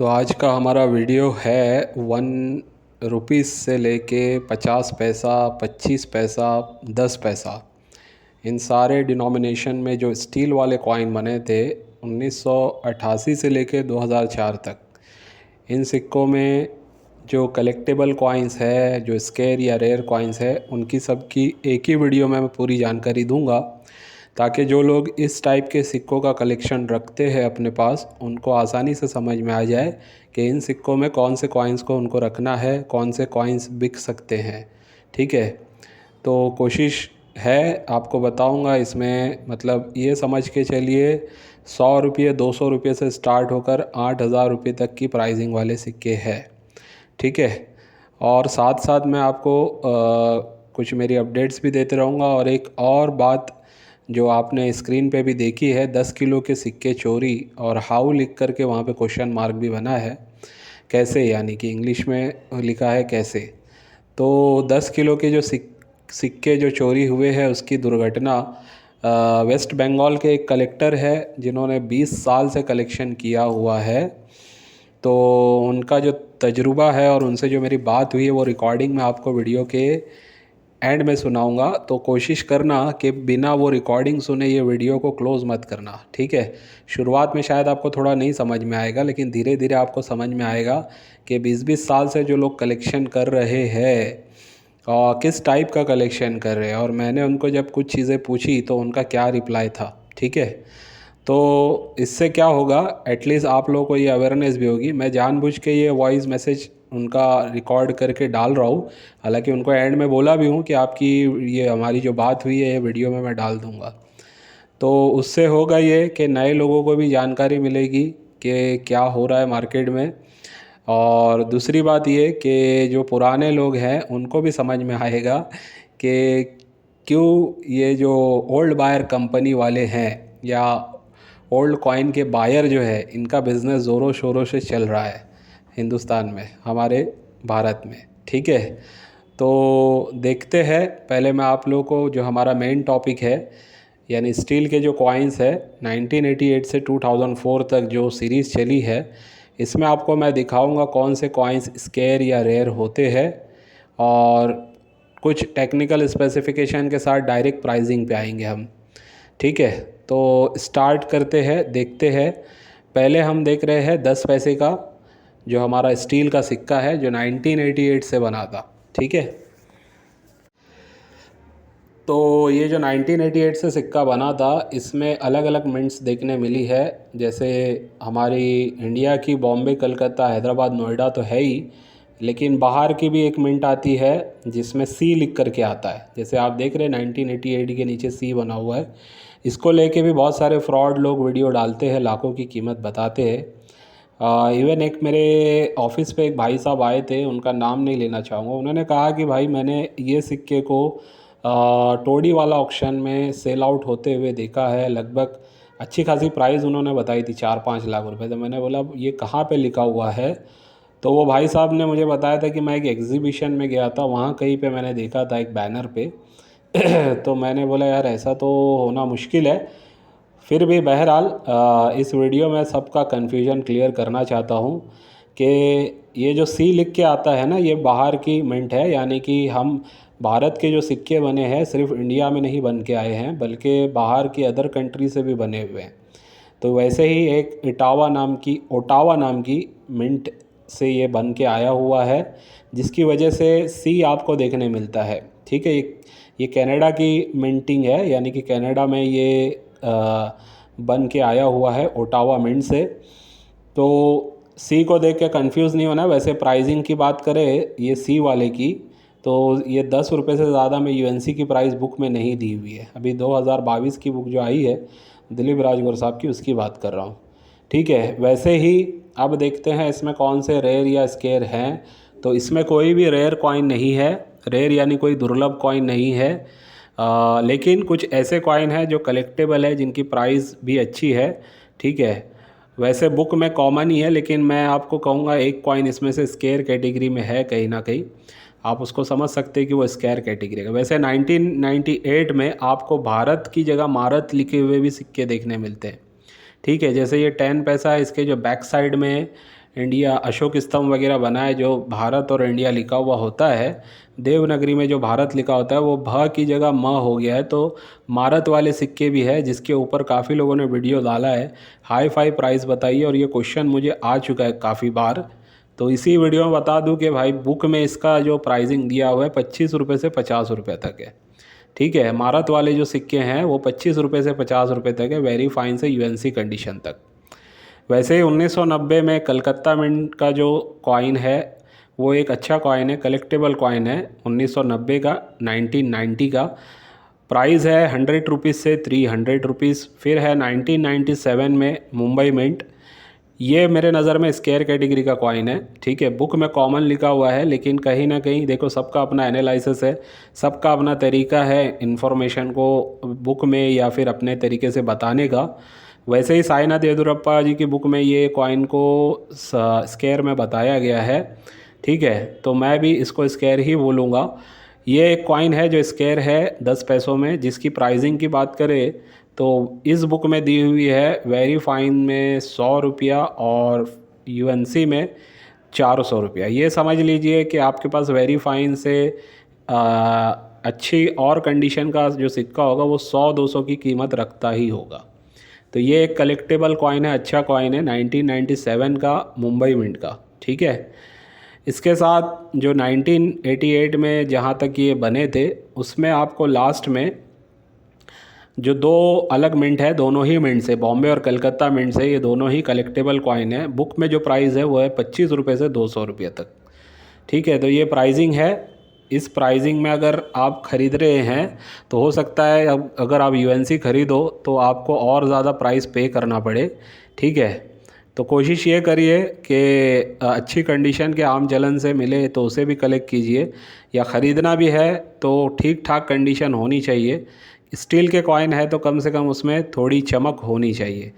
तो आज का हमारा वीडियो है 1 रुपीज़ से लेके 50 पैसा, 25 पैसा, 10 पैसा, इन सारे डिनोमिनेशन में जो स्टील वाले कॉइन बने थे 1988 से लेके 2004 तक। इन सिक्कों में जो कलेक्टेबल कॉइन्स है, जो स्केयर या रेयर कॉइन्स है, उनकी सबकी एक ही वीडियो में मैं पूरी जानकारी दूंगा, ताकि जो लोग इस टाइप के सिक्कों का कलेक्शन रखते हैं अपने पास, उनको आसानी से समझ में आ जाए कि इन सिक्कों में कौन से कॉइन्स को उनको रखना है, कौन से कॉइन्स बिक सकते हैं। ठीक है, तो कोशिश है आपको बताऊंगा इसमें, मतलब ये समझ के चलिए 100 रुपये 200 रुपये से स्टार्ट होकर 8,000 रुपये तक की प्राइसिंग वाले सिक्के हैं। ठीक है, और साथ साथ मैं आपको कुछ मेरी अपडेट्स भी देते रहूँगा। और एक और बात जो आपने स्क्रीन पे भी देखी है, 10 किलो के सिक्के चोरी, और हाउ लिख कर के वहाँ पे क्वेश्चन मार्क भी बना है, कैसे, यानी कि इंग्लिश में लिखा है कैसे। तो 10 किलो के जो सिक्के जो चोरी हुए हैं, उसकी दुर्घटना वेस्ट बंगाल के एक कलेक्टर है जिन्होंने 20 साल से कलेक्शन किया हुआ है। तो उनका जो तजुर्बा है और उनसे जो मेरी बात हुई है, वो रिकॉर्डिंग में आपको वीडियो के एंड में सुनाऊंगा। तो कोशिश करना कि बिना वो रिकॉर्डिंग सुने ये वीडियो को क्लोज़ मत करना। ठीक है, शुरुआत में शायद आपको थोड़ा नहीं समझ में आएगा, लेकिन धीरे धीरे आपको समझ में आएगा कि 20-20 साल से जो लोग कलेक्शन कर रहे हैं और किस टाइप का कलेक्शन कर रहे हैं, और मैंने उनको जब कुछ चीज़ें पूछी तो उनका क्या रिप्लाई था। ठीक है, तो इससे क्या होगा, एटलीस्ट आप लोगों को ये अवेयरनेस भी होगी। मैं जानबूझ के ये वॉइस मैसेज उनका रिकॉर्ड करके डाल रहा हूँ, हालांकि उनको एंड में बोला भी हूँ कि आपकी ये हमारी जो बात हुई है ये वीडियो में मैं डाल दूँगा। तो उससे होगा ये कि नए लोगों को भी जानकारी मिलेगी कि क्या हो रहा है मार्केट में। और दूसरी बात ये कि जो पुराने लोग हैं उनको भी समझ में आएगा कि क्यों ये जो ओल्ड बायर कंपनी वाले हैं या ओल्ड कॉइन के बायर जो है, इनका बिज़नेस ज़ोरों शोरों से चल रहा है हिंदुस्तान में, हमारे भारत में। ठीक है, तो देखते हैं। पहले मैं आप लोगों को जो हमारा मेन टॉपिक है, यानी स्टील के जो कॉइन्स है 1988 से 2004 तक जो सीरीज़ चली है, इसमें आपको मैं दिखाऊंगा कौन से कॉइन्स स्केयर या रेयर होते हैं, और कुछ टेक्निकल स्पेसिफिकेशन के साथ डायरेक्ट प्राइसिंग पे आएंगे हम। ठीक है, तो स्टार्ट करते हैं, देखते हैं। पहले हम देख रहे हैं 10 पैसे का जो हमारा स्टील का सिक्का है, जो 1988 से बना था। ठीक है, तो ये जो 1988 से सिक्का बना था, इसमें अलग अलग मिंट्स देखने मिली है। जैसे हमारी इंडिया की बॉम्बे, कलकत्ता, हैदराबाद, नोएडा तो है ही, लेकिन बाहर की भी एक मिंट आती है जिसमें सी लिख करके आता है। जैसे आप देख रहे हैं 1988 के नीचे सी बना हुआ है। इसको लेके भी बहुत सारे फ्रॉड लोग वीडियो डालते हैं, लाखों की कीमत बताते हैं। इवन एक मेरे ऑफिस पे एक भाई साहब आए थे, उनका नाम नहीं लेना चाहूँगा। उन्होंने कहा कि भाई मैंने ये सिक्के को टोडी वाला ऑक्शन में सेल आउट होते हुए देखा है। लगभग अच्छी खासी प्राइस उन्होंने बताई थी, 4-5 लाख रुपए। तो मैंने बोला ये कहाँ पे लिखा हुआ है? तो वो भाई साहब ने मुझे बताया था कि मैं एक एग्जीबिशन में गया था, वहाँ कहीं पे मैंने देखा था एक बैनर पे। तो मैंने बोला यार ऐसा तो होना मुश्किल है। फिर भी बहरहाल इस वीडियो में सबका कन्फ्यूजन क्लियर करना चाहता हूँ कि ये जो सी लिख के आता है ना, ये बाहर की मिंट है। यानी कि हम भारत के जो सिक्के बने हैं सिर्फ इंडिया में नहीं बन के आए हैं, बल्कि बाहर की अदर कंट्री से भी बने हुए हैं। तो वैसे ही एक ओटावा नाम की मिंट से ये बन के आया हुआ है, जिसकी वजह से सी आपको देखने मिलता है। ठीक है, ये कनाडा की मिंटिंग है, यानी कि कनाडा में ये बन के आया हुआ है ओटावा मिंट से। तो सी को देख के कंफ्यूज नहीं होना। वैसे प्राइसिंग की बात करें ये सी वाले की, तो ये 10 रुपये से ज़्यादा में यूएनसी की प्राइस बुक में नहीं दी हुई है। अभी 2022 की बुक जो आई है दिलीप राजगुरु साहब की, उसकी बात कर रहा हूँ। ठीक है, वैसे ही अब देखते हैं इसमें कौन से रेयर या स्केयर हैं। तो इसमें कोई भी रेयर कॉइन नहीं है, रेयर यानी कोई दुर्लभ कॉइन नहीं है। लेकिन कुछ ऐसे कॉइन हैं जो कलेक्टेबल है, जिनकी प्राइस भी अच्छी है। ठीक है, वैसे बुक में कॉमन ही है, लेकिन मैं आपको कहूँगा एक कॉइन इसमें से स्केयर कैटेगरी में है, कहीं ना कहीं आप उसको समझ सकते हैं कि वो स्केयर कैटेगरी का। वैसे 1998 में आपको भारत की जगह भारत लिखे हुए भी सिक्के देखने मिलते हैं। ठीक है, जैसे ये 10 पैसा है, इसके जो बैक साइड में इंडिया अशोक स्तंभ वगैरह बना है, जो भारत और इंडिया लिखा हुआ होता है, देवनागरी में जो भारत लिखा होता है वो भ की जगह म हो गया है। तो मारत वाले सिक्के भी है, जिसके ऊपर काफ़ी लोगों ने वीडियो डाला है। हाई फाई प्राइस बताइए, और ये क्वेश्चन मुझे आ चुका है काफ़ी बार। तो इसी वीडियो में बता दूं कि भाई बुक में इसका जो प्राइसिंग दिया हुआ है 25 रुपये से 50 रुपये तक है। ठीक है, भारत वाले जो सिक्के हैं वो 25 रुपये से 50 रुपये तक है, वेरी फाइन से यूएनसी कंडीशन तक। वैसे ही 1990 में कलकत्ता मिंट का जो कॉइन है वो एक अच्छा कॉइन है, कलेक्टेबल कॉइन है। 1990 का, 1990 का प्राइस है 100 रुपीज़ से 300 रुपीज़। फिर है 1997 में मुंबई मिंट, ये मेरे नज़र में स्केयर कैटेगरी का कॉइन है। ठीक है, बुक में कॉमन लिखा हुआ है, लेकिन कहीं ना कहीं देखो सबका अपना एनालिसिस है, सबका अपना तरीका है इन्फॉर्मेशन को बुक में या फिर अपने तरीके से बताने का। वैसे ही साईनाथ येदुरप्पा जी की बुक में ये कॉइन को स्केयर में बताया गया है। ठीक है, तो मैं भी इसको स्केयर ही बोलूँगा। ये एक कॉइन है जो स्केयर है 10 पैसों में, जिसकी प्राइसिंग की बात करें तो इस बुक में दी हुई है वेरी फाइन में 100 रुपया और यूएनसी में 400 रुपया। ये समझ लीजिए कि आपके पास वेरी फाइन से अच्छी और कंडीशन का जो सिक्का होगा वो 100-200 की कीमत रखता ही होगा। तो ये एक कलेक्टेबल कॉइन है, अच्छा कॉइन है, 1997 का मुंबई मिंट का। ठीक है, इसके साथ जो 1988 में जहाँ तक ये बने थे उसमें आपको लास्ट में जो दो अलग मिंट है, दोनों ही मिंट से, बॉम्बे और कलकत्ता मिंट से, ये दोनों ही कलेक्टेबल कॉइन है। बुक में जो प्राइस है वो है 25 रुपये से 200 रुपये तक। ठीक है, तो ये प्राइसिंग है। इस प्राइसिंग में अगर आप ख़रीद रहे हैं तो हो सकता है अब अगर आप यूएनसी ख़रीदो तो आपको और ज़्यादा प्राइस पे करना पड़े। ठीक है, तो कोशिश ये करिए कि अच्छी कंडीशन के आम चलन से मिले तो उसे भी कलेक्ट कीजिए, या ख़रीदना भी है तो ठीक ठाक कंडीशन होनी चाहिए। स्टील के कॉइन है तो कम से कम उसमें थोड़ी चमक होनी चाहिए।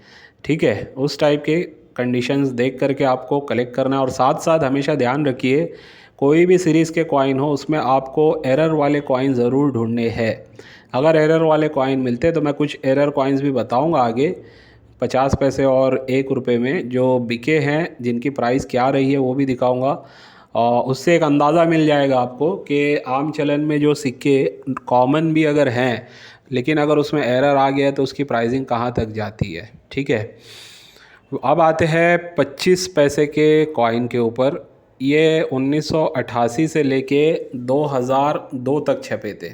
ठीक है, उस टाइप के कंडीशंस देख करके आपको कलेक्ट करना है। और साथ साथ हमेशा ध्यान रखिए, कोई भी सीरीज़ के कॉइन हो उसमें आपको एरर वाले कॉइन ज़रूर ढूंढने हैं। अगर एरर वाले कॉइन मिलते तो मैं कुछ एरर कॉइन्स भी बताऊंगा आगे, 50 पैसे और 1 रुपये में जो बिके हैं, जिनकी प्राइस क्या रही है वो भी दिखाऊंगा। और उससे एक अंदाज़ा मिल जाएगा आपको कि आम चलन में जो सिक्के कॉमन भी अगर हैं लेकिन अगर उसमें एरर आ गया तो उसकी प्राइसिंग कहाँ तक जाती है। ठीक है, अब आते हैं 25 पैसे के कॉइन के ऊपर। ये 1988 से लेके 2002 तक छपे थे।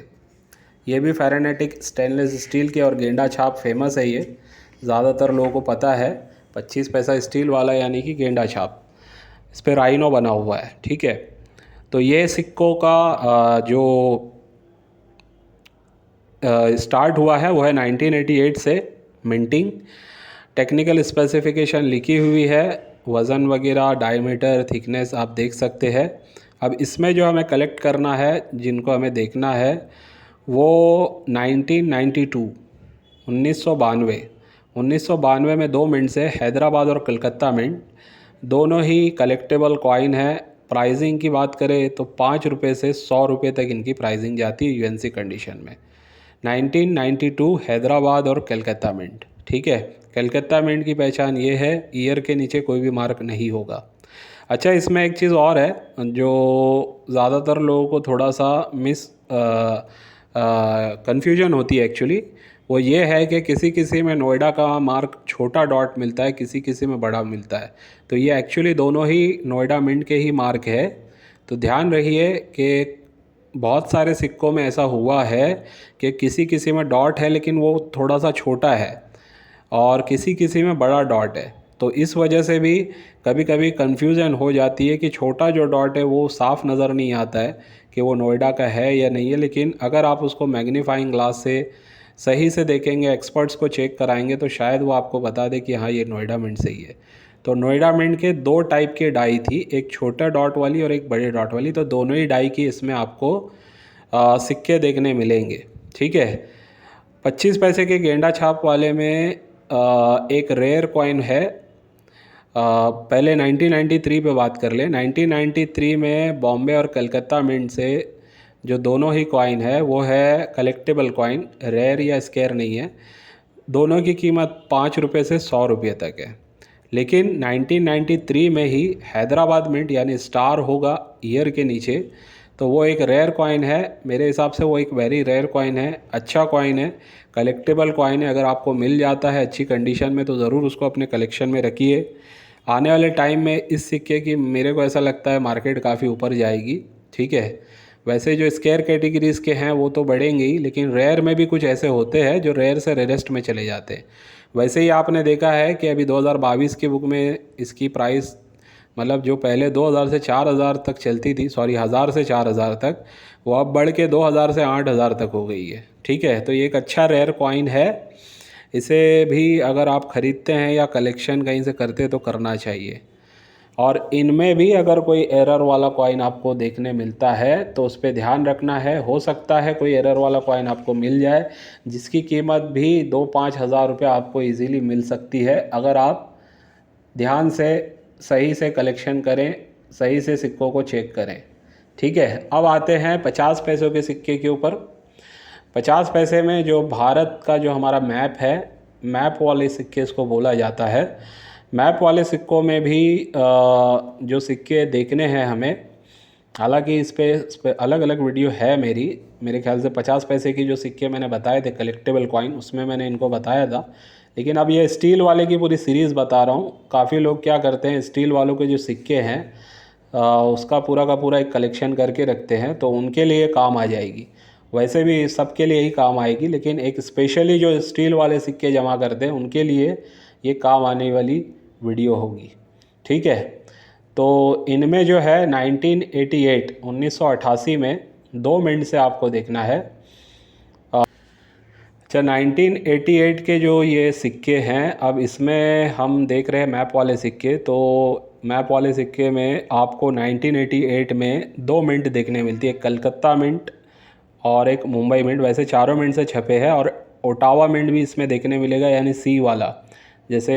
ये भी फेरेनेटिक स्टेनलेस स्टील के और गेंडा छाप फेमस है, ये ज़्यादातर लोगों को पता है। 25 पैसा स्टील वाला यानी कि गेंडा छाप, इस पर राइनो बना हुआ है। ठीक है, तो ये सिक्कों का जो स्टार्ट हुआ है वो है 1988 से मिंटिंग। टेक्निकल स्पेसिफिकेशन लिखी हुई है, वज़न वगैरह, डायमीटर, थिकनेस आप देख सकते हैं। अब इसमें जो हमें कलेक्ट करना है, जिनको हमें देखना है, वो 1992 1992 में 2 मिंट्स है, हैदराबाद और कलकत्ता मिंट, दोनों ही कलेक्टेबल कॉइन है। प्राइसिंग की बात करें तो 5 रुपये से 100 रुपये तक इनकी प्राइसिंग जाती है यूएनसी कंडीशन में। 1992 हैदराबाद और कलकत्ता मिंट। ठीक है, कलकत्ता मिंट की पहचान ये है, ईयर के नीचे कोई भी मार्क नहीं होगा। अच्छा, इसमें एक चीज़ और है जो ज़्यादातर लोगों को थोड़ा सा कन्फ्यूजन होती है एक्चुअली, वो ये है कि किसी किसी में नोएडा का मार्क छोटा डॉट मिलता है, किसी किसी में बड़ा मिलता है। तो ये एक्चुअली दोनों ही नोएडा मिंट के ही मार्क है। तो ध्यान रखिए कि बहुत सारे सिक्कों में ऐसा हुआ है कि किसी किसी में डॉट है लेकिन वो थोड़ा सा छोटा है, और किसी किसी में बड़ा डॉट है। तो इस वजह से भी कभी कभी कन्फ्यूज़न हो जाती है कि छोटा जो डॉट है वो साफ़ नज़र नहीं आता है कि वो नोएडा का है या नहीं है। लेकिन अगर आप उसको मैग्नीफाइंग ग्लास से सही से देखेंगे, एक्सपर्ट्स को चेक कराएंगे, तो शायद वो आपको बता दे कि हाँ ये नोएडा मिंट से ही है। तो नोएडा मिंट के 2 टाइप के डाई थी, एक छोटा डॉट वाली और एक बड़े डॉट वाली। तो दोनों ही डाई की इसमें आपको सिक्के देखने मिलेंगे। ठीक है, 25 पैसे के गेंडा छाप वाले में एक रेयर कॉइन है। पहले 1993 पे बात कर ले। 1993 में बॉम्बे और कलकत्ता मिंट से जो दोनों ही कॉइन है वो है कलेक्टेबल कॉइन, रेयर या स्केयर नहीं है। दोनों की कीमत 5 रुपये से 100 रुपये तक है। लेकिन 1993 में ही हैदराबाद मिंट यानी स्टार होगा ईयर के नीचे, तो वो एक रेयर कॉइन है। मेरे हिसाब से वो एक वेरी रेयर कॉइन है, अच्छा कॉइन है, कलेक्टेबल कॉइन है। अगर आपको मिल जाता है अच्छी कंडीशन में तो ज़रूर उसको अपने कलेक्शन में रखिए। आने वाले टाइम में इस सिक्के की मेरे को ऐसा लगता है मार्केट काफ़ी ऊपर जाएगी। ठीक है, वैसे जो स्केयर कैटेगरीज़ के हैं वो तो बढ़ेंगे ही, लेकिन रेयर में भी कुछ ऐसे होते हैं जो रेयर से रेयरेस्ट में चले जाते हैं। वैसे ही आपने देखा है कि अभी 2022 की बुक में इसकी प्राइस मतलब जो पहले 2000 से 4000 तक चलती थी, सॉरी 1000 से 4000 तक, वो अब बढ़ के 2000 से 8000 तक हो गई है। ठीक है, तो ये एक अच्छा रेयर कॉइन है। इसे भी अगर आप ख़रीदते हैं या कलेक्शन कहीं से करते तो करना चाहिए। और इनमें भी अगर कोई एरर वाला कॉइन आपको देखने मिलता है तो उस पर ध्यान रखना है। हो सकता है कोई एरर वाला कॉइन आपको मिल जाए जिसकी कीमत भी 2-5 हज़ार रुपये आपको इजीली मिल सकती है, अगर आप ध्यान से सही से कलेक्शन करें, सही से सिक्कों को चेक करें। ठीक है, अब आते हैं 50 पैसों के सिक्के के ऊपर। 50 पैसे में जो भारत का जो हमारा मैप है, मैप वाले सिक्के इसको बोला जाता है। मैप वाले सिक्कों में भी जो सिक्के देखने हैं हमें, हालांकि इस पे अलग अलग वीडियो है मेरे ख्याल से 50 पैसे की जो सिक्के मैंने बताए थे कलेक्टेबल कॉइन, उसमें मैंने इनको बताया था। लेकिन अब ये स्टील वाले की पूरी सीरीज़ बता रहा हूँ। काफ़ी लोग क्या करते हैं, स्टील वालों के जो सिक्के हैं उसका पूरा का पूरा एक कलेक्शन करके रखते हैं, तो उनके लिए काम आ जाएगी। वैसे भी सबके लिए ही काम आएगी, लेकिन एक स्पेशली जो स्टील वाले सिक्के जमा करते हैं उनके लिए ये काम आने वाली वीडियो होगी। ठीक है, तो इनमें जो है 1988 में 2 मिनट से आपको देखना है। अच्छा, 1988 के जो ये सिक्के हैं, अब इसमें हम देख रहे हैं मैप वाले सिक्के। तो मैप वाले सिक्के में आपको 1988 में 2 मिंट देखने मिलती है, कलकत्ता मिंट और एक मुंबई मिंट। वैसे चारों मिंट से छपे हैं, और ओटावा मिंट भी इसमें देखने मिलेगा, यानी सी वाला। जैसे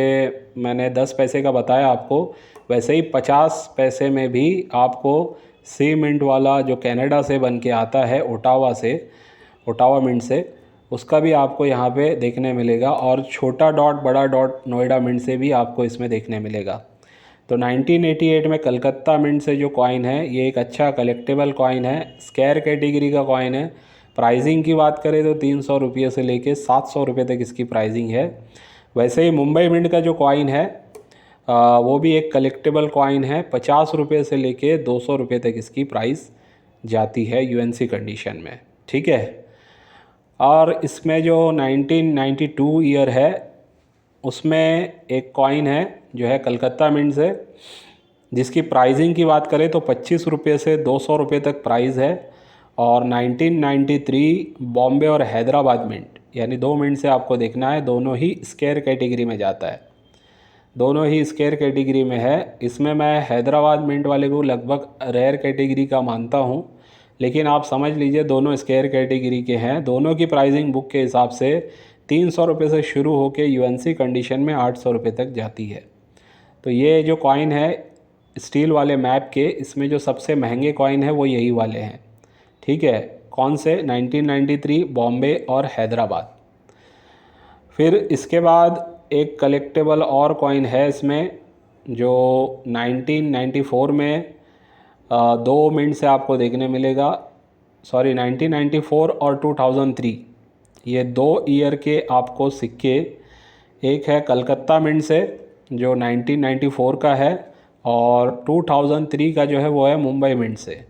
मैंने 10 पैसे का बताया आपको, वैसे ही 50 पैसे में भी आपको सी मिंट वाला जो कनाडा से बन के आता है, ओटावा मिंट से, उसका भी आपको यहाँ पे देखने मिलेगा। और छोटा डॉट बड़ा डॉट नोएडा मिंट से भी आपको इसमें देखने मिलेगा। तो 1988 में कलकत्ता मिंट से जो कॉइन है, ये एक अच्छा कलेक्टेबल कॉइन है, स्केयर कैटेगरी का कॉइन है। प्राइसिंग की बात करें तो 300 रुपये से लेके 700 रुपये तक इसकी प्राइसिंग है। वैसे ही मुंबई मिंट का जो कॉइन है वो भी एक कलेक्टेबल कॉइन है। 50 रुपये से लेके 200 रुपये तक इसकी प्राइस जाती है यूएनसी कंडीशन में। ठीक है, और इसमें जो 1992 ईयर है उसमें एक कॉइन है जो है कलकत्ता मिंट से, जिसकी प्राइसिंग की बात करें तो 25 रुपये से 200 रुपये तक प्राइस है। और 1993 बॉम्बे और हैदराबाद मिंट, यानी 2 मिंट से आपको देखना है, दोनों ही स्केयर कैटेगरी में जाता है, दोनों ही स्केयर कैटेगरी में है। इसमें मैं हैदराबाद मिंट वाले को लगभग रेयर कैटेगरी का मानता हूँ, लेकिन आप समझ लीजिए दोनों स्केयर कैटेगरी के हैं। दोनों की प्राइसिंग बुक के हिसाब से 300 रुपये से शुरू होकर यूएनसी कंडीशन में 800 रुपये तक जाती है। तो ये जो कॉइन है स्टील वाले मैप के, इसमें जो सबसे महंगे कॉइन है वो यही वाले हैं। ठीक है, कौन से? 1993 बॉम्बे और हैदराबाद। फिर इसके बाद एक कलेक्टेबल और कॉइन है इसमें जो 1994 में 2 मिनट से आपको देखने मिलेगा, सॉरी 1994 और 2003, ये 2 ईयर के आपको सिक्के। एक है कलकत्ता मिंट से जो 1994 का है, और 2003 का जो है वो है मुंबई मिंट से।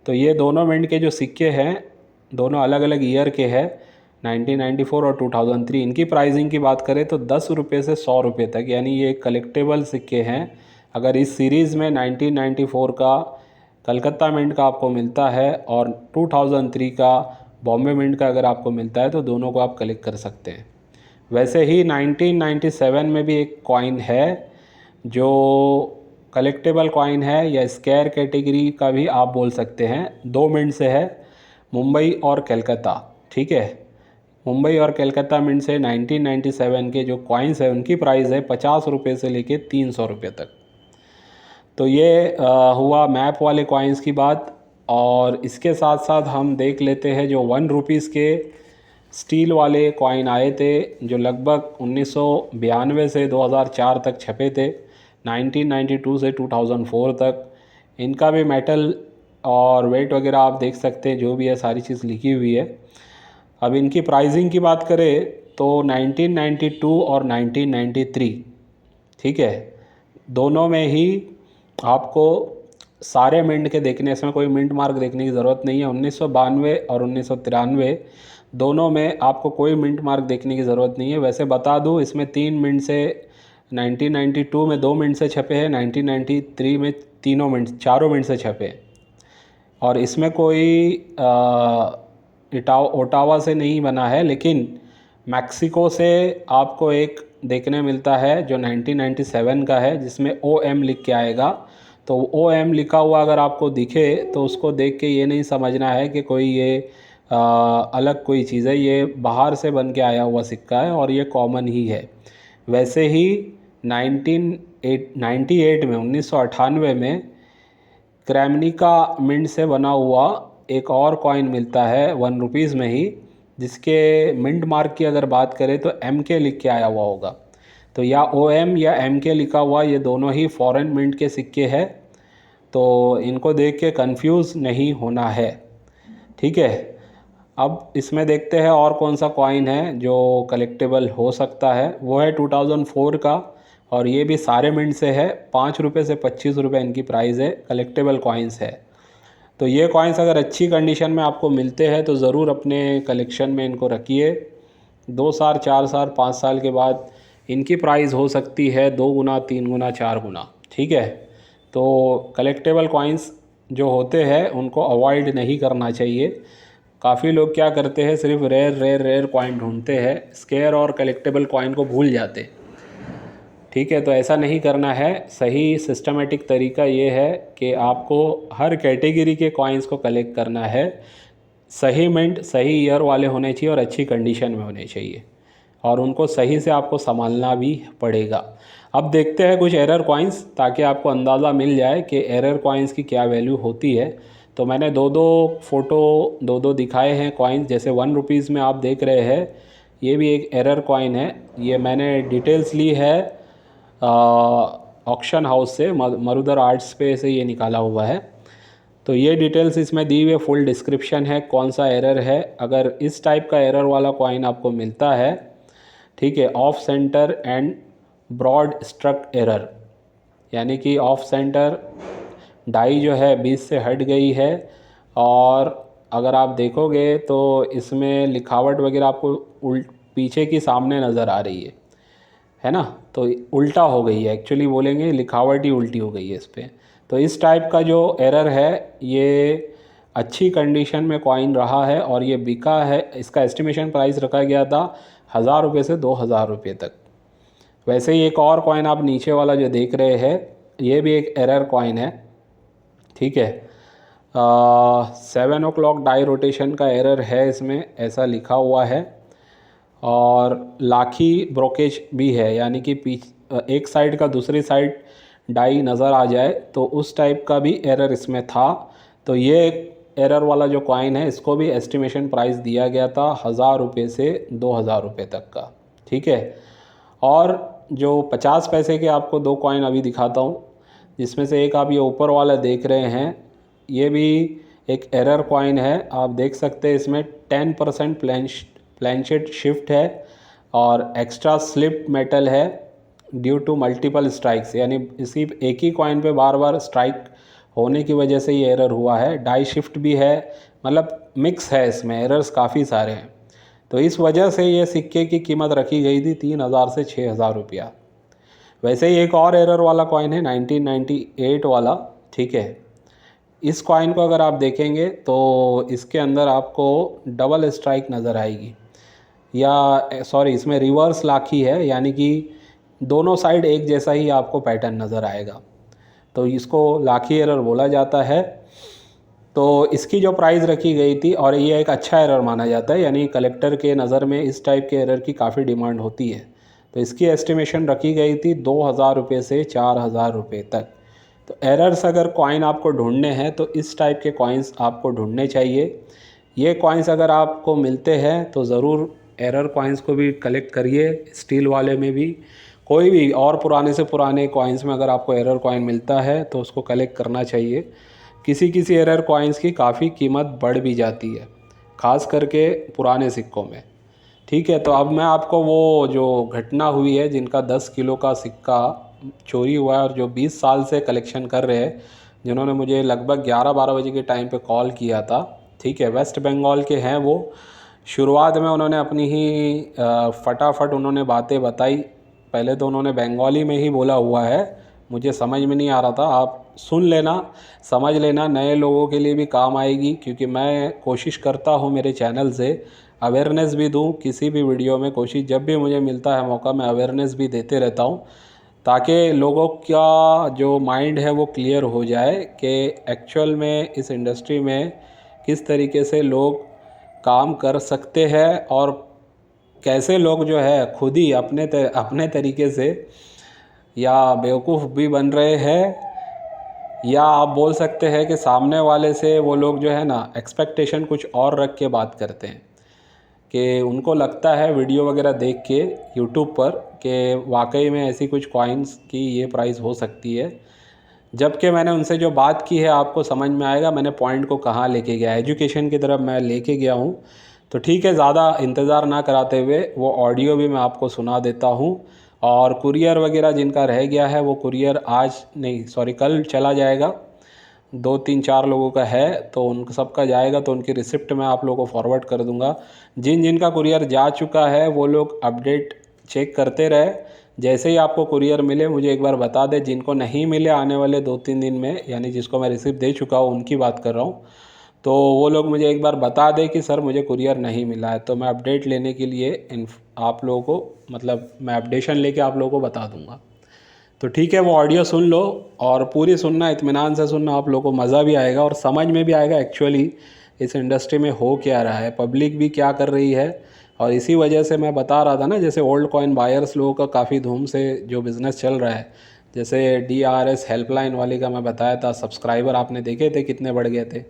तो ये दोनों मिंट के जो सिक्के हैं दोनों अलग अलग ईयर के हैं, 1994 और 2003। इनकी प्राइसिंग की बात करें तो 10 रुपये से 100 रुपये तक, यानी ये कलेक्टेबल सिक्के हैं। अगर इस सीरीज़ में 1994 का कलकत्ता मिंट का आपको मिलता है और 2003 का बॉम्बे मिंट का अगर आपको मिलता है तो दोनों को आप कलेक्ट कर सकते हैं। वैसे ही 1997 में भी एक कॉइन है जो कलेक्टेबल कॉइन है या स्केयर कैटेगरी का भी आप बोल सकते हैं, 2 मिनट से है, मुंबई और कलकत्ता। ठीक है, मुंबई और कलकत्ता मिंट से 1997 के जो कॉइन्स है उनकी प्राइस है 50 रुपये से लेके 300 रुपये तक। तो ये हुआ मैप वाले कॉइन्स की बात। और इसके साथ साथ हम देख लेते हैं जो 1 रुपीज़ के स्टील वाले कॉइन आए थे जो लगभग 1992 से 2004 तक छपे थे, 1992 से 2004 तक। इनका भी मेटल और वेट वगैरह आप देख सकते हैं, जो भी है सारी चीज़ लिखी हुई है। अब इनकी प्राइसिंग की बात करें तो 1992 और 1993, ठीक है, दोनों में ही आपको सारे मिंट के देखने, इसमें कोई मिंट मार्क देखने की ज़रूरत नहीं है। 1992 और 1993 दोनों में आपको कोई मिंट मार्क देखने की ज़रूरत नहीं है। वैसे बता दूं, इसमें 3 मिंट से 1992 में 2 मिनट से छपे हैं, 1993 में चारों मिनट से छपे। और इसमें कोई ओटावा से नहीं बना है, लेकिन मैक्सिको से आपको एक देखने मिलता है जो 1997 का है, जिसमें OM लिख के आएगा। तो OM लिखा हुआ अगर आपको दिखे तो उसको देख के ये नहीं समझना है कि कोई ये अलग कोई चीज़ है, ये बाहर से बन के आया हुआ सिक्का है और ये कॉमन ही है। वैसे ही 1998 में 1998 में क्रैमनिका मिंट से बना हुआ एक और कॉइन मिलता है 1 रुपीज़ में ही, जिसके मिंट मार्क की अगर बात करें तो MK लिख के आया हुआ होगा। तो या OM या MK लिखा हुआ, ये दोनों ही फॉरेन मिंट के सिक्के हैं, तो इनको देख के कंफ्यूज नहीं होना है, ठीक है। अब इसमें देखते हैं और कौन सा कॉइन है जो कलेक्टेबल हो सकता है। वो है 2004 का, और ये भी सारे मिंट से है। 5 रुपये से 25 रुपये इनकी प्राइस है, कलेक्टेबल कॉइन्स है। तो ये कॉइन्स अगर अच्छी कंडीशन में आपको मिलते हैं तो ज़रूर अपने कलेक्शन में इनको रखिए। 2 साल, 4 साल, 5 साल के बाद इनकी प्राइस हो सकती है 2 गुना, 3 गुना, 4 गुना, ठीक है। तो कलेक्टेबल कॉइन्स जो होते हैं उनको अवॉइड नहीं करना चाहिए। काफ़ी लोग क्या करते हैं, सिर्फ रेयर कॉइन ढूंढते हैं, स्केयर और कलेक्टेबल कॉइन को भूल जाते, ठीक है। तो ऐसा नहीं करना है। सही सिस्टमेटिक तरीका ये है कि आपको हर कैटेगरी के कॉइन्स को कलेक्ट करना है। सही मिंट, सही ईयर वाले होने चाहिए और अच्छी कंडीशन में होने चाहिए, और उनको सही से आपको संभालना भी पड़ेगा। अब देखते हैं कुछ एरर कॉइन्स, ताकि आपको अंदाज़ा मिल जाए कि एरर कॉइन्स की क्या वैल्यू होती है। तो मैंने दो दिखाए हैं कॉइन्स। जैसे 1 रुपीज़ में आप देख रहे हैं, ये भी एक एरर कॉइन है। ये मैंने डिटेल्स ली है ऑक्शन हाउस से, मरुधर आर्ट्स पे से ये निकाला हुआ है। तो ये डिटेल्स इसमें दी हुई, फुल डिस्क्रिप्शन है कौन सा एरर है। अगर इस टाइप का एरर वाला कॉइन आपको मिलता है, ठीक है, off centre and broad struck error, यानी कि ऑफ सेंटर डाई जो है 20 से हट गई है, और अगर आप देखोगे तो इसमें लिखावट वगैरह आपको पीछे की सामने नज़र आ रही है ना। तो उल्टा हो गई है, एक्चुअली बोलेंगे लिखावट ही उल्टी हो गई है इस पर। तो इस टाइप का जो एरर है, ये अच्छी कंडीशन में कॉइन रहा है और ये बिका है। इसका एस्टिमेशन प्राइस रखा गया था 1000 रुपये से 2000 रुपये तक। वैसे ही एक और कॉइन आप नीचे वाला जो देख रहे हैं, ये भी एक एरर कॉइन है, ठीक है। 7 o'clock डाई रोटेशन का एरर है इसमें, ऐसा लिखा हुआ है। और लाखी ब्रोकेज भी है, यानी कि एक साइड का दूसरी साइड डाई नज़र आ जाए, तो उस टाइप का भी एरर इसमें था। तो ये एरर वाला जो कॉइन है, इसको भी एस्टिमेशन प्राइस दिया गया था 1000 रुपये से 2000 रुपये तक का, ठीक है। और जो 50 पैसे के आपको 2 कॉइन अभी दिखाता हूँ, जिसमें से एक आप ये ऊपर वाला देख रहे हैं, ये भी एक एरर कॉइन है। आप देख सकते हैं इसमें 10% प्लैंचेट शिफ्ट है और एक्स्ट्रा स्लिप मेटल है ड्यू टू मल्टीपल स्ट्राइक्स, यानी इसी एक ही कॉइन पे बार बार स्ट्राइक होने की वजह से ये एरर हुआ है। डाई शिफ्ट भी है, मतलब मिक्स है, इसमें एरर्स काफ़ी सारे हैं। तो इस वजह से ये सिक्के की कीमत रखी गई थी 3000 से 6000 रुपया। वैसे ही एक और एरर वाला कॉइन है 1998 वाला, ठीक है। इस कॉइन को अगर आप देखेंगे तो इसके अंदर आपको डबल स्ट्राइक नज़र आएगी, या सॉरी, इसमें रिवर्स लाखी है, यानी कि दोनों साइड एक जैसा ही आपको पैटर्न नज़र आएगा। तो इसको लाखी एरर बोला जाता है। तो इसकी जो प्राइस रखी गई थी, और ये एक अच्छा एरर माना जाता है, यानी कलेक्टर के नज़र में इस टाइप के एरर की काफ़ी डिमांड होती है। तो इसकी एस्टिमेशन रखी गई थी 2000 रुपये से 4000 रुपये तक। तो एरर्स अगर कॉइन आपको ढूंढने हैं तो इस टाइप के कॉइन्स आपको ढूंढने चाहिए। ये कॉइन्स अगर आपको मिलते हैं तो ज़रूर एरर कॉइन्स को भी कलेक्ट करिए, स्टील वाले में भी। कोई भी और पुराने से पुराने कॉइन्स में अगर आपको एरर कॉइन मिलता है तो उसको कलेक्ट करना चाहिए। किसी किसी एरर कॉइन्स की काफ़ी कीमत बढ़ भी जाती है, ख़ास करके पुराने सिक्कों में। ठीक है, तो अब मैं आपको वो जो घटना हुई है, जिनका 10 किलो का सिक्का चोरी हुआ है और जो 20 साल से कलेक्शन कर रहे हैं, जिन्होंने मुझे लगभग 11-12 बजे के टाइम पे कॉल किया था। ठीक है, वेस्ट बंगाल के हैं वो। शुरुआत में उन्होंने अपनी ही फटाफट उन्होंने बातें बताई। पहले तो उन्होंने बंगाली में ही बोला हुआ है, मुझे समझ में नहीं आ रहा था। आप सुन लेना, समझ लेना, नए लोगों के लिए भी काम आएगी, क्योंकि मैं कोशिश करता हूँ मेरे चैनल से अवेयरनेस भी दूँ। किसी भी वीडियो में कोशिश जब भी मुझे मिलता है मौका, मैं अवेयरनेस भी देते रहता हूँ, ताकि लोगों का जो माइंड है वो क्लियर हो जाए कि एक्चुअल में इस इंडस्ट्री में किस तरीके से लोग काम कर सकते हैं और कैसे लोग जो है खुद ही अपने तरीके से या बेवकूफ़ भी बन रहे हैं, या आप बोल सकते हैं कि सामने वाले से वो लोग जो है ना एक्सपेक्टेशन कुछ और रख के बात करते हैं, कि उनको लगता है वीडियो वगैरह देख के यूट्यूब पर कि वाकई में ऐसी कुछ कॉइन्स की ये प्राइस हो सकती है। जबकि मैंने उनसे जो बात की है, आपको समझ में आएगा मैंने पॉइंट को कहाँ लेके गया, एजुकेशन की तरफ मैं लेके गया हूँ। तो ठीक है, ज़्यादा इंतज़ार ना कराते हुए वो ऑडियो भी मैं आपको सुना देता हूँ। और कुरियर वगैरह जिनका रह गया है वो कुरियर आज नहीं, सॉरी, कल चला जाएगा। 2-3-4 लोगों का है तो उन सबका जाएगा, तो उनकी रिसिप्ट मैं आप लोगों को फॉरवर्ड कर दूंगा। जिन जिनका कुरियर जा चुका है वो लोग अपडेट चेक करते रहे, जैसे ही आपको कुरियर मिले मुझे एक बार बता दें। जिनको नहीं मिले आने वाले 2-3 दिन में, यानी जिसको मैं रिसिप्ट दे चुका हूँ उनकी बात कर रहा हूँ, तो वो लोग मुझे एक बार बता दें कि सर मुझे कुरियर नहीं मिला है, तो मैं अपडेट लेने के लिए आप लोगों को, मतलब मैं अपडेशन लेके आप लोगों को बता दूंगा। तो ठीक है, वो ऑडियो सुन लो और पूरी सुनना, इत्मीनान से सुनना, आप लोगों को मज़ा भी आएगा और समझ में भी आएगा एक्चुअली इस इंडस्ट्री में हो क्या रहा है, पब्लिक भी क्या कर रही है। और इसी वजह से मैं बता रहा था ना, जैसे ओल्ड कॉइन बायर्स लोगों का काफ़ी धूम से जो बिज़नेस चल रहा है, जैसे DRS हेल्पलाइन वाले का मैं बताया था, सब्सक्राइबर आपने देखे थे कितने बढ़ गए थे।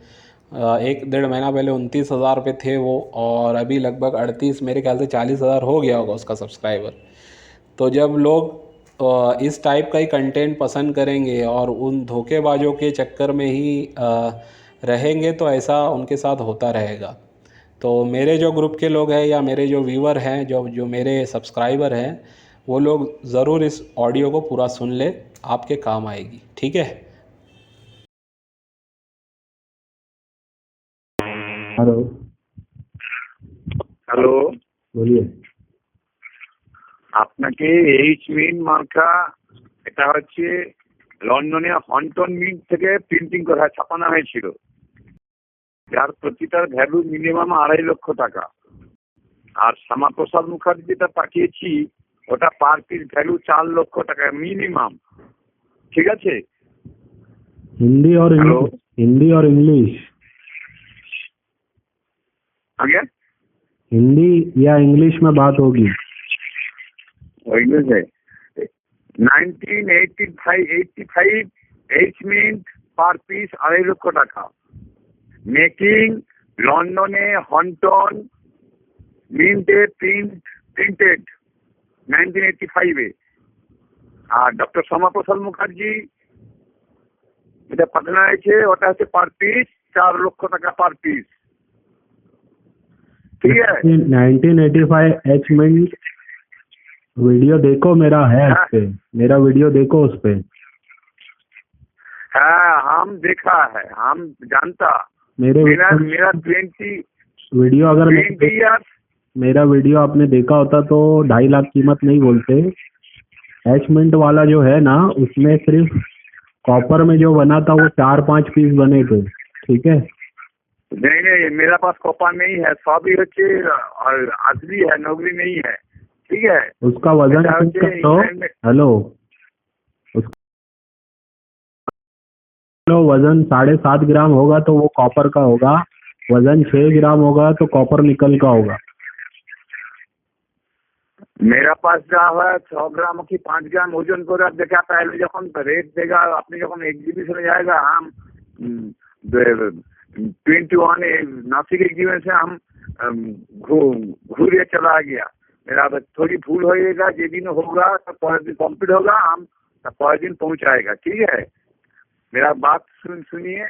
1-1.5 महीना पहले 29,000 पे थे वो, और अभी लगभग 38, मेरे ख्याल से 40,000 हो गया होगा उसका सब्सक्राइबर। तो जब लोग इस टाइप का ही कंटेंट पसंद करेंगे और उन धोखेबाजों के चक्कर में ही रहेंगे, तो ऐसा उनके साथ होता रहेगा। तो मेरे जो ग्रुप के लोग हैं या मेरे जो व्यूअर हैं, जो जो मेरे सब्सक्राइबर हैं, वो लोग ज़रूर इस ऑडियो को पूरा सुन ले, आपके काम आएगी। ठीक है। हेलो। হ্যালো, बोलिए। আপনাকে এইচ মিন্ট মার্কা, এটা হচ্ছে লন্ডনে হন্টন মিন্ট থেকে প্রিন্টিং করা ছাপানো হয়েছিল, যার প্রতিটার ভ্যালু মিনিমাম 2.5 লক্ষ টাকা। আর শ্যামাপ্রসাদ মুখার্জি যেটা পাঠিয়েছি ওটা পার পিস ভ্যালু 4 লক্ষ টাকা মিনিমাম। ঠিক আছে? हिंदी और हेलो। इंग्लिश, हिंदी और इंग्लिश, आगे हिंदी या इंग्लिश में बात होगी। इंग्लिश है। 1985 এইচ মিন্ট পার পিস 2.5 লক্ষ টাকা। মেকিং লন্ডনে হন্টন মিন্টে প্রিন্টেড 1985-এ। আর ডক্টর শ্যামাপ্রসাদ মুখার্জি যেটা পাঠানো হয়েছে ওটা হচ্ছে পার পিস 4 লক্ষ টাকা পার পিস। ठीक है? 1985 एच मिनट वीडियो देखो, मेरा है उस पे, मेरा वीडियो देखो उस पे। हाँ, हम देखा है, हम जानता। मेरे मेरा 20 वीडियो अगर नहीं 20 ईयर्स। मेरा वीडियो आपने देखा होता तो 2.5 लाख कीमत नहीं बोलते। एच मिनट वाला जो है ना, उसमें सिर्फ कॉपर में जो बना था वो 4-5 पीस बने थे। ठीक है, नहीं नहीं, मेरा पास कॉपर नहीं है, सभी होचे और असली है, नकली नहीं है। ठीक है? उसका वजन ऐसा चेक होचे कर लो। इंग्लैंड में। हेलो, उसका वजन 7.5 ग्राम होगा तो वो कॉपर का होगा, वजन 6 ग्राम होगा तो कॉपर निकल का होगा। मेरा पास যা হয় 6 ग्राम की 5 ग्राम ওজন করে देखा, पहले যখন रेट देगा, আপনি যখন एग्जीबिशन जाएगा, हम 21 नासिक एग्जीबिशन से हम घूरे चला गया। मेरा थोड़ी भूल होएगा, जे दिन होगा तो पर दिन कंप्लीट होगा, हम पर दिन पहुंचाएगा। ठीक है, मेरा बात सुनिए।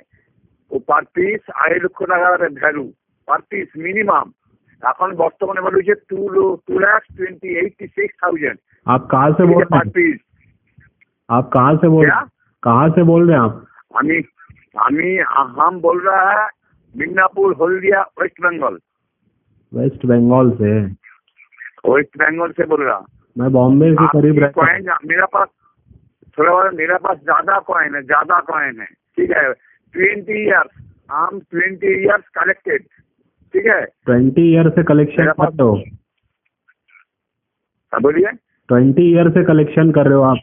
वो पर पिस 2.5 লক্ষ টাকার ভ্যালু पर पिस मिनिमाम এখন বর্তমানে বলছে 2,28,6,000। आप कहाँ से बोल रहे पर हैं? पिस आप कहाँ से बोल रहे हैं आप? हम बोल रहा है मिदनापुर, हल्दिया, वेस्ट बंगाल। वेस्ट बंगाल से? वेस्ट बंगाल से बोल रहा। मैं बॉम्बे के करीब रहता हूँ। कॉइन मेरा पास थोड़ा बड़ा, मेरा पास ज्यादा कॉइन है। ठीक है, 20 ईयर्स, हम 20 ईयर्स कलेक्टेड। ठीक है, 20 ईयर से कलेक्शन मेरा कर पास- रहे हो? बोलिए। 20 ईयर से कलेक्शन कर रहे हो आप?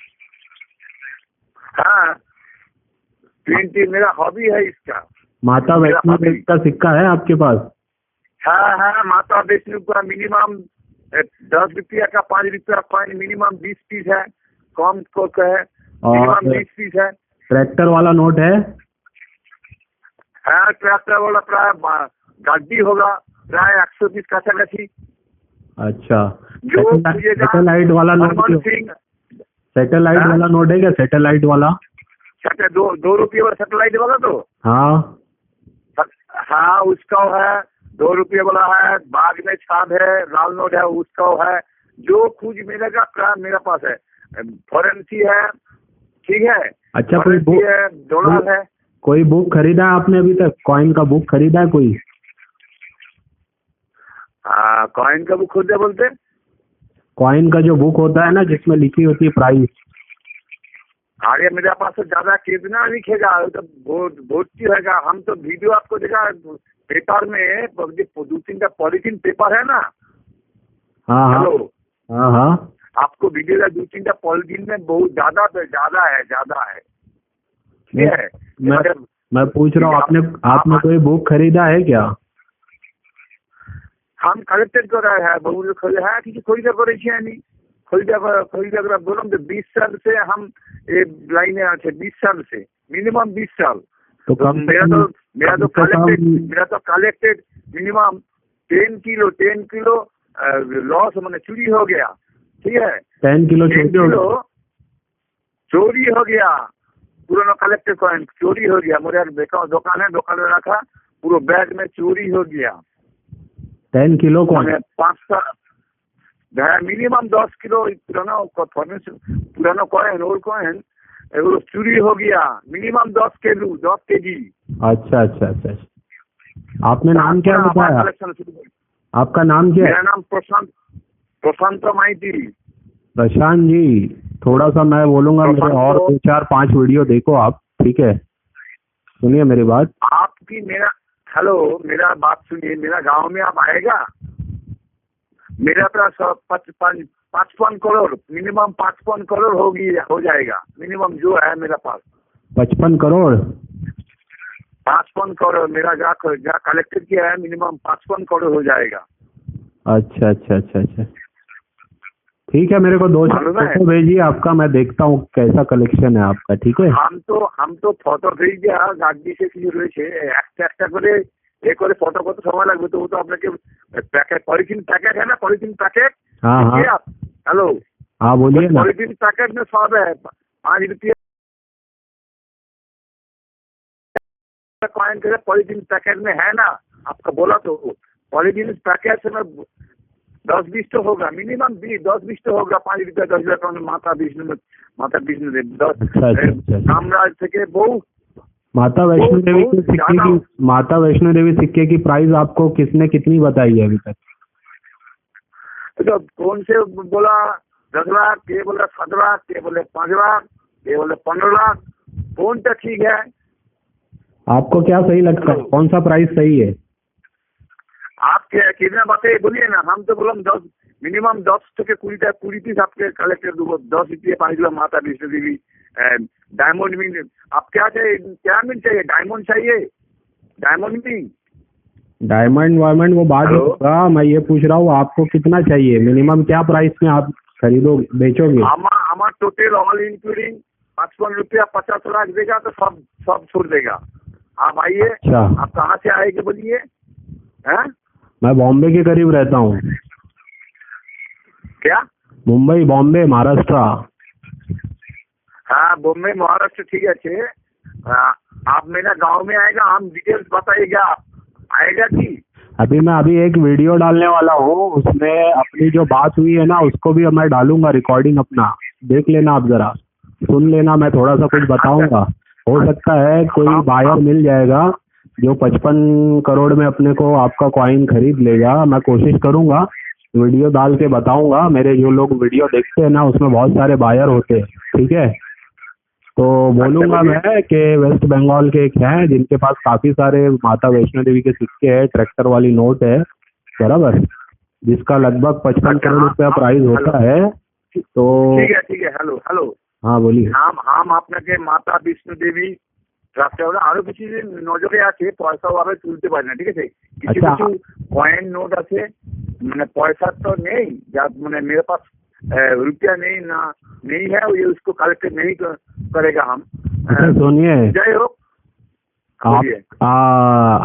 हाँ, 20 मेरा हॉबी है इसका। माता मेरा वैष्णो hobby। देवी का सिक्का है आपके पास? हाँ, माता वैष्णो का मिनिमम 10 रुपया का 5 रुपया कॉइन मिनिमम 20 पीस है। कम को है मिनिमम और 20 पीस है। ट्रैक्टर वाला नोट है? हाँ, ट्रैक्टर वाला प्राय गाड़ी होगा प्राय 100 पीस काछाकाछि। अच्छा, जो खुजेगा सैटेलाइट वाला नोट? हनुमान सिंह, सैटेलाइट हाँ? वाला नोट है क्या? सैटेलाइट वाला? 2 रुपये वाला सैटेलाइट वाला तो हाँ। हाँ, उसका है 2 रुपये वाला है। बाग में छाप है, लाल नोट है, उसका है। जो कुछ मिलेगा प्राय मेरे पास है। फॉरेंसी है। ठीक है, अच्छा, कोई फॉरेंसी बुक है, डॉलर है। कोई बुक खरीदा है आपने अभी तक? कॉइन का बुक खरीदा है कोई? कॉइन का बुक खुद बोलते। कॉइन का जो बुक होता है ना, जिसमें लिखी होती है प्राइस। अरे मेरे पास तो ज्यादा कितना लिखेगा, तो भर्ती होगा। हम तो वीडियो आपको देखा पेपर में, 2-3 का पॉलिथीन पेपर है ना। हाँ हाँ हेलो, हाँ हाँ। आपको वीडियो का 2-3 का पॉलिथीन में बहुत ज्यादा है। ठीक है, मैं पूछ रहा हूँ, आपने कोई बुक खरीदा है क्या? हम कलेक्टेड कर रहे हैं, बहुत है किसी खरीदा करे खरीदा बोलम तो 20 साल से हम ये लाइने आछे। 20 साल से मिनिमम 20 साल। तो कम मेरा तो कलेक्टेड मिनिमम 10 किलो लॉस मैंने चोरी हो गया। ठीक है, 10 किलो चोरी हो गया। पुराना कलेक्टेड कॉइन चोरी हो गया। मेरे दुकान है, दुकान में रखा, पूरा बैग में चोरी हो गया। 10 किलो कॉइन? 5 मिनिमम 10 किलो पुराना कॉइन, ओल्ड कॉइन एगो चोरी हो गया। Minimum 10 KG. अच्छा अच्छा अच्छा। आपने नाम क्या बताया? आपका नाम क्या है? मेरा नाम प्रशांत माइती। प्रशांत जी, थोड़ा सा मैं बोलूंगा, मेरे और 2-4-5 वीडियो देखो आप। ठीक है, सुनिए मेरी बात। आपकी मेरा बात सुनिए। मेरा गांव में आप आएगा, मेरा तो 55 करोड़ मिनिमम 55 करोड़ हो जाएगा मिनिमम जो है मेरा पास। 55 करोड़? 55 करोड़ मेरा जा कलेक्टेड किया है, मिनिमम 55 करोड़ हो जाएगा। अच्छा अच्छा अच्छा अच्छा, ठीक है। मेरे को 2 फोटो भेजिए आपका, मैं देखता हूँ कैसा कलेक्शन है आपका। ठीक है, हम तो फोटो भेज दिया गाड़ी से কিছু রয়েছে একটা করে করে फोटो করতে সময় লাগবে। তো আপনাকে पैकेट पॉलिथीन पैकेट है ना, पॉलिथीन पैकेट। हाँ हाँ। हेलो, हाँ बोलिए ना। पॉलिथीन पैकेट में सब है। 5 रुपये कॉइन के पॉलिथीन पैकेट में है ना, आपका बोला तो पॉलिथीन पैकेट में 10-20 तो होगा मिनिमम। 10-20 तो होगा। 5 रुपया 10 रुपया माता विष्णु देव 10 कामराज थे बहु। माता वैष्णो देवी सिक्के की प्राइस आपको किसने कितनी बताई है अभी तक? तो कौन से बोला 10 लाख, के बोला 7 लाख, के बोले 5 लाख, के बोले 15 लाख। कौन सा ठीक है? आपको क्या सही लगता है, कौन सा प्राइस सही है? आप कितना बताइए, बोलिए ना। हम तो बोलम 10 मिनिमम 10 থেকে 20 पीस आपके कलेक्टर दूंगा। 10 रुपये 5 किलो माता विष्णु देवी डायमंड भी। आप क्या चाहिए, क्या मिल चाहिए? डायमंड चाहिए? डायमंड भी डायमंड वायमंड वो बाद में होगा। मैं ये पूछ रहा हूँ आपको कितना चाहिए, मिनिमम क्या प्राइस में आप खरीदोगे बेचोगे? हमारा टोटल ऑल इंक्लूडिंग 55 रुपया 50 लाख देगा तो सब छोड़ देगा। आप आइए। अच्छा। आप कहाँ से आएंगे बोलिए? हैं? मैं बॉम्बे के करीब रहता हूँ। क्या? मुंबई, बॉम्बे, महाराष्ट्र। हाँ, बॉम्बे महाराष्ट्र, ठीक है। आप मेरा गांव में आएगा, हम डिटेल्स बताइएगा, आएगा कि? अभी एक वीडियो डालने वाला हूँ, उसमें अपनी जो बात हुई है ना उसको भी मैं डालूंगा, रिकॉर्डिंग अपना देख लेना, आप जरा सुन लेना, मैं थोड़ा सा कुछ बताऊंगा। हो सकता है कोई बायर मिल जाएगा जो 55 करोड़ में अपने को आपका कॉइन खरीद लेगा। मैं कोशिश करूंगा, वीडियो डाल के बताऊंगा। मेरे जो लोग वीडियो देखते हैं ना उसमें बहुत सारे बायर होते हैं, ठीक है। तो बोलूंगा मैं कि वेस्ट बंगाल के एक हैं जिनके पास काफ़ी सारे माता वैष्णो देवी के सिक्के हैं, ट्रैक्टर वाली नोट है, बराबर, जिसका लगभग 55 करोड़ रुपया प्राइस होता है। तो ठीक है। Hello hello. हाँ बोलिए। हम আপনাকে মাতা বিষ্ণু দেবী রাখতে হবে, আরো কিছু নজরে আছে, পয়সা ভাবে তুলতে পারি না, ঠিক আছে। কিছু अच्छा। কিছু কয়েন নোট আছে, মানে পয়সা তো নেই, যা মানে मेरे पास रुपया नहीं है, ये उसको कलेक्ट नहीं करेगा हम। अच्छा सुनिए, जय हो।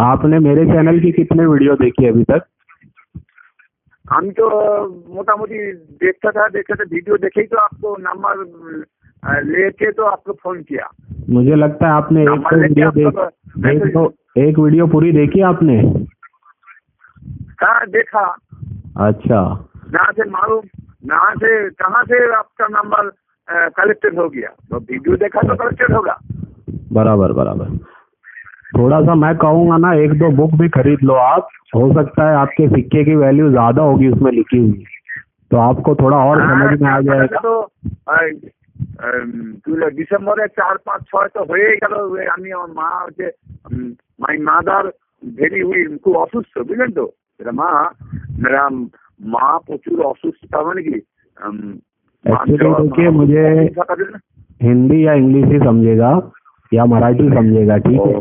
आपने मेरे चैनल की कितने वीडियो देखी अभी तक? हम तो मोटामोटी देखता था, वीडियो देखे ही तो आपको नंबर लेके तो आपको फोन किया। मुझे लगता है आपने एक वीडियो पूरी देखी आपने? हाँ, देखा। अच्छा। यहाँ से मालूम, कहाँ से आपका नंबर कलेक्टेड हो गया? तो वीडियो देखा तो कलेक्टेड होगा। बराबर। थोड़ा सा मैं कहूँगा ना, 1-2 बुक भी खरीद लो आप, हो सकता है आपके सिक्के की वैल्यू ज़्यादा होगी उसमें लिखी हुई, तो आपको थोड़ा और समझ में आ जाएगा। तो ডিসেম্বরে 4, 5, 6 তো হয়েই গেল। আমি আমার মা হচ্ছে মাই মাদার ভেরি উইল, খুব অসুস্থ, বুঝলেন তো। मेरा মা প্রচুর অসুস্থ, তার মানে কি एक्चुअली देखिए, मुझे हिंदी या इंग्लिश ही समझेगा या मराठी समझेगा, ठीक है।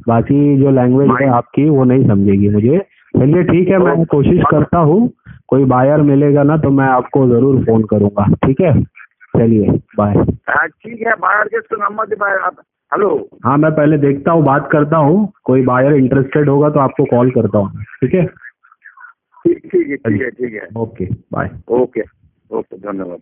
बाकी जो लैंग्वेज है आपकी वो नहीं समझेगी मुझे। चलिए ठीक है, मैं कोशिश करता हूँ, कोई बायर मिलेगा ना तो मैं आपको ज़रूर फ़ोन करूँगा, ठीक है। चलिए बाय। ठीक है, बायर के तो नंबर दे पाए आप। हेलो। हाँ, मैं पहले देखता हूँ, बात करता हूँ, कोई बायर इंटरेस्टेड होगा तो आपको कॉल करता हूँ, ठीक है। ठीक है। Okay bye. ओके, धन्यवाद।